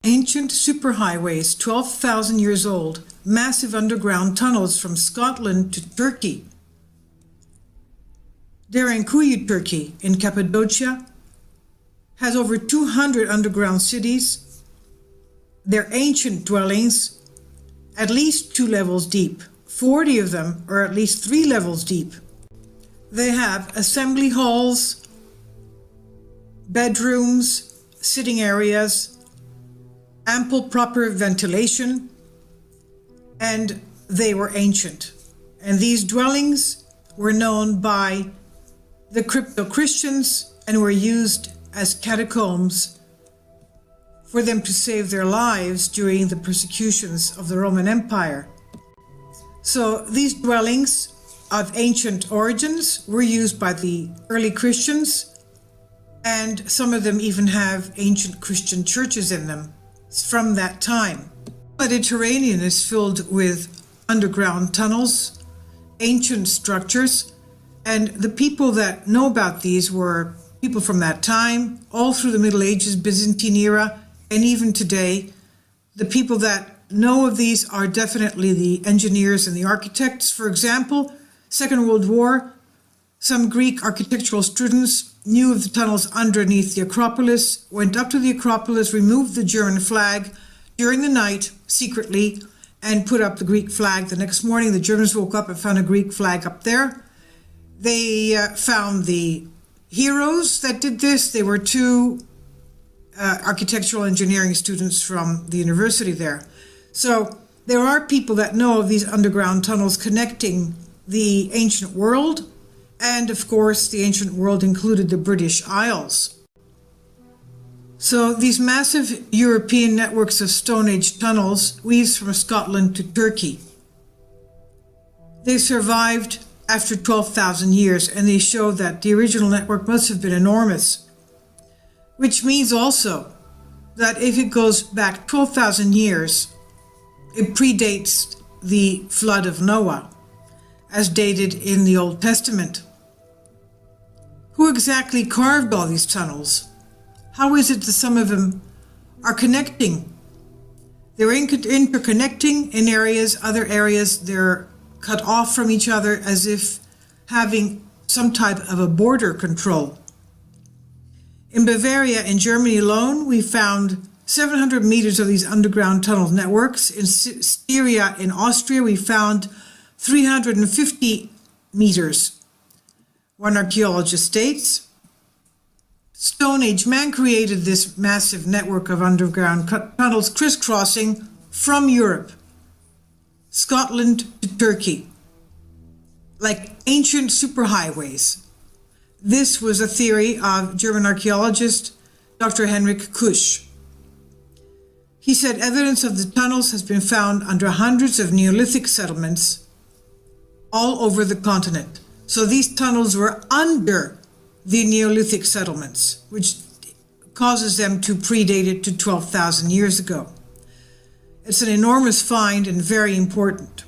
ancient superhighways, 12,000 years old, massive underground tunnels from Scotland to Turkey. Derinkuyu, Turkey, in Cappadocia, has over 200 underground cities. They're ancient dwellings, at least 2 levels deep. 40 of them are at least 3 levels deep. They have assembly halls, bedrooms, sitting areas, ample proper ventilation, and they were ancient. And these dwellings were known by the crypto-Christians and were used as catacombs for them to save their lives during the persecutions of the Roman Empire. So these dwellings of ancient origins were used by the early Christians, and some of them even have ancient Christian churches in them from that time. The Mediterranean is filled with underground tunnels, ancient structures, and the people that know about these were people from that time, all through the Middle Ages, Byzantine era, and even today. The people that know of these are definitely the engineers and the architects. For example, Second World War, some Greek architectural students knew of the tunnels underneath the Acropolis, went up to the Acropolis, removed the German flag during the night secretly, and put up the Greek flag. The next morning, the Germans woke up and found a Greek flag up there. They found the heroes that did this. They were 2 architectural engineering students from the university there. So there are people that know of these underground tunnels connecting the ancient world, and of course the ancient world included the British Isles. So these massive European networks of Stone Age tunnels weaves from Scotland to Turkey. They survived after 12,000 years, and they show that the original network must have been enormous, which means also that if it goes back 12,000 years, it predates the flood of Noah, as dated in the Old Testament. Who exactly carved all these tunnels? How is it that some of them are connecting? They're interconnecting in areas, other areas they're cut off from each other as if having some type of a border control. In Bavaria, in Germany alone, we found 700 meters of these underground tunnel networks. In Styria, in Austria, we found 350 meters. One archaeologist states, Stone Age man created this massive network of underground tunnels crisscrossing from Europe, Scotland to Turkey, like ancient superhighways. This was a theory of German archaeologist Dr. Henrik Kusch. He said evidence of the tunnels has been found under hundreds of Neolithic settlements all over the continent. So these tunnels were under the Neolithic settlements, which causes them to predate it to 12,000 years ago. It's an enormous find and very important.